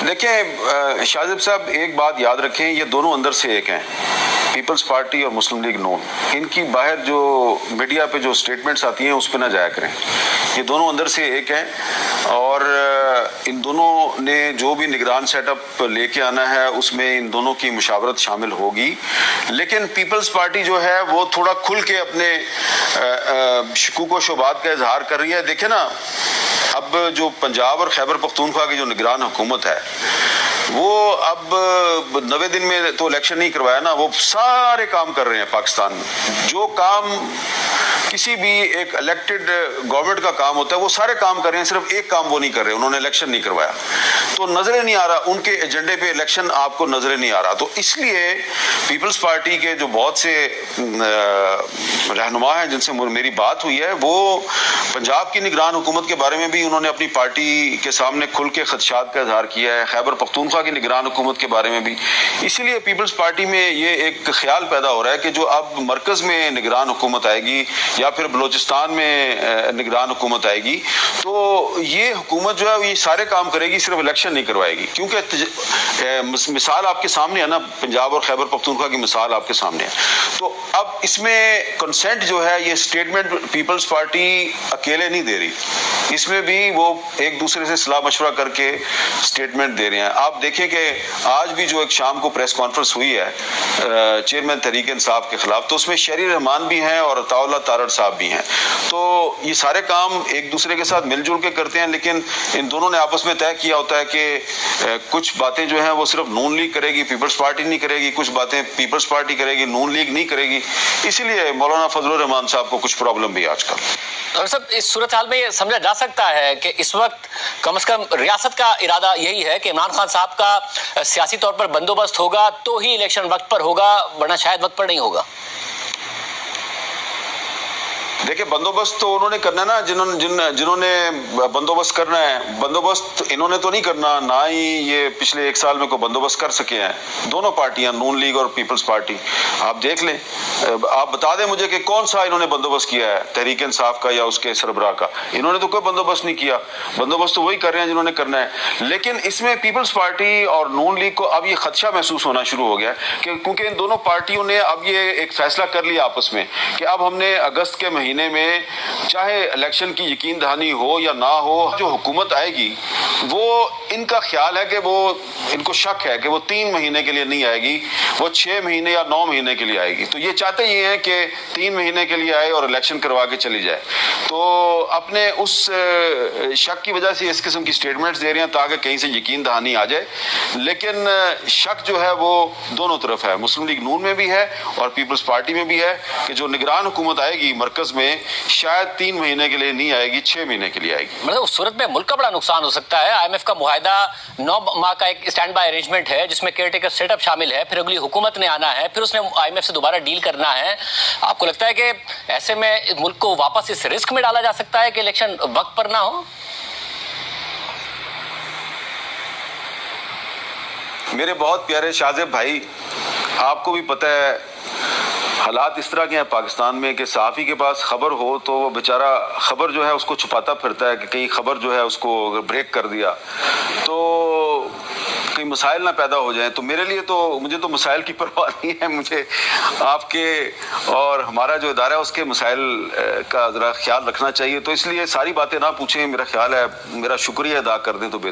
دیکھیں شاہ زیب صاحب، ایک بات یاد رکھیں، یہ دونوں اندر سے ایک ہیں، پیپلز پارٹی اور مسلم لیگ نون۔ ان کی باہر جو میڈیا پہ جو سٹیٹمنٹس آتی ہیں اس پہ نہ جایا کریں، یہ دونوں اندر سے ایک ہیں، اور ان دونوں نے جو بھی نگران سیٹ اپ لے کے آنا ہے اس میں ان دونوں کی مشاورت شامل ہوگی، لیکن پیپلز پارٹی جو ہے وہ تھوڑا کھل کے اپنے شکوک و شبہات کا اظہار کر رہی ہے۔ دیکھیں نا، اب جو پنجاب اور خیبر پختونخوا کی جو نگران حکومت ہے، وہ اب 90 دن میں تو الیکشن نہیں کروایا نا، وہ سارے کام کر رہے ہیں پاکستان میں۔ جو کام کسی بھی ایک الیکٹڈ گورنمنٹ کا کام ہوتا ہے وہ سارے کام کر رہے ہیں، صرف ایک کام وہ نہیں کر رہے، انہوں نے الیکشن نہیں کروایا، تو نظریں نہیں آ رہا ان کے ایجنڈے پہ الیکشن، آپ کو نظریں نہیں آ رہا۔ تو اس لیے پیپلز پارٹی کے جو بہت سے رہنما ہیں جن سے میری بات ہوئی ہے، وہ پنجاب کی نگران حکومت کے بارے میں بھی انہوں نے اپنی پارٹی کے سامنے کھل کے خدشات کا اظہار کیا ہے، خیبر پختونخوا کی نگران حکومت کے بارے میں بھی۔ اسی لیے پیپلز پارٹی میں یہ ایک خیال پیدا ہو رہا ہے کہ جو اب مرکز میں نگران حکومت آئے گی یا پھر بلوچستان میں نگران حکومت آئے گی، تو یہ حکومت جو ہے یہ سارے کام کرے گی، صرف الیکشن نہیں کروائے گی، کیونکہ مثال آپ کے سامنے ہے نا، پنجاب اور خیبر پختونخوا کی مثال آپ کے سامنے ہے۔ تو اب اس میں کنسنٹ جو ہے، یہ سٹیٹمنٹ پیپلز پارٹی اکیلے نہیں دے رہی، اس میں بھی وہ ایک دوسرے سے صلاح مشورہ کر کے سٹیٹمنٹ دے رہے ہیں۔ آپ دیکھیں کہ آج بھی جو ایک شام کو پریس کانفرنس ہوئی ہے چیئرمین تحریک انصاف کے خلاف، تو اس میں شہری رحمان بھی ہیں اور عطاء اللہ تارڑ صاحب بھی ہیں۔ تو یہ سارے کام ایک دوسرے کے ساتھ مل جل کے کرتے ہیں، لیکن ان دونوں نے آپس میں طے کیا ہوتا ہے کہ کچھ باتیں جو ہیں وہ صرف نون لیگ کرے گی، پیپلز پارٹی نہیں کرے گی، کچھ باتیں پیپلز پارٹی کرے گی، نون لیگ نہیں کرے گی۔ اسی لیے مولانا فضل الرحمان صاحب کو کچھ پرابلم بھی آج کل۔ ڈاکٹر صاحب، اس صورتحال میں یہ سمجھا جا سکتا ہے کہ اس وقت کم از کم ریاست کا ارادہ یہی ہے کہ عمران خان صاحب کا سیاسی طور پر بندوبست ہوگا تو ہی الیکشن وقت پر ہوگا، ورنہ شاید وقت پر نہیں ہوگا۔ دیکھیں، بندوبست تو انہوں نے کرنا ہے نا، جنہوں نے بندوبست کرنا ہے، بندوبست انہوں نے تو نہیں کرنا، نہ ہی یہ پچھلے ایک سال میں کوئی بندوبست کر سکے ہیں دونوں پارٹیاں، نون لیگ اور پیپلز پارٹی۔ آپ دیکھ لیں، آپ بتا دیں مجھے کہ کون سا انہوں نے بندوبست کیا ہے تحریک انصاف کا یا اس کے سربراہ کا؟ انہوں نے تو کوئی بندوبست نہیں کیا، بندوبست تو وہی کر رہے ہیں جنہوں نے کرنا ہے۔ لیکن اس میں پیپلز پارٹی اور نون لیگ کو اب یہ خدشہ محسوس ہونا شروع ہو گیا کہ کیونکہ ان دونوں پارٹیوں نے اب یہ ایک فیصلہ کر لیا آپس میں کہ اب ہم نے اگست کے مہینے میں چاہے الیکشن کی یقین دہانی ہو یا نہ ہو، جو حکومت آئے گی وہ ان کا خیال ہے کہ وہ ان کو شک ہے کہ وہ 3 مہینے کے لیے نہیں آئے گی، وہ 6 مہینے یا 9 مہینے کے لیے آئے گی۔ تو یہ چاہتے یہ ہیں کہ 3 مہینے کے لیے آئے اور الیکشن کروا کے چلی جائے۔ تو اپنے اس شک کی وجہ سے اس قسم کی سٹیٹمنٹس دے رہے ہیں تاکہ کہیں سے یقین دہانی آ جائے، لیکن شک جو ہے وہ دونوں طرف ہے، مسلم لیگ نون میں بھی ہے اور پیپلز پارٹی میں بھی ہے کہ جو نگران حکومت آئے گی مرکز میں شاید 3 مہینے کے لیے نہیں آئے گی، 6 مہینے کے لیے آئے گی۔ مطلب اس صورت میں ملک کا بڑا نقصان ہو سکتا ہے۔ IMF کا معاہدہ 9 ماہ کا ایک اسٹینڈ بائی ارینجمنٹ ہے جس میں کیئر ٹیکر سیٹ اپ شامل ہے، پھر اگلی حکومت نے آنا ہے، پھر اس نے IMF سے دوبارہ ڈیل کرنا ہے۔ آپ کو لگتا ہے کہ ایسے میں ملک کو واپس اس رسک میں ڈالا جا سکتا ہے کہ الیکشن وقت پر نہ ہو؟ میرے بہت پیارے شاہ زیب بھائی، آپ کو بھی پتہ ہے حالات اس طرح کے ہیں پاکستان میں کہ صحافی کے پاس خبر ہو تو وہ بیچارہ خبر جو ہے اس کو چھپاتا پھرتا ہے کہ کہیں خبر جو ہے اس کو بریک کر دیا تو کئی مسائل نہ پیدا ہو جائیں۔ تو مجھے تو مسائل کی پرواہ نہیں ہے، مجھے آپ کے اور ہمارا جو ادارہ ہے اس کے مسائل کا ذرا خیال رکھنا چاہیے، تو اس لیے ساری باتیں نہ پوچھیں، میرا خیال ہے میرا شکریہ ادا کر دیں تو بہتر۔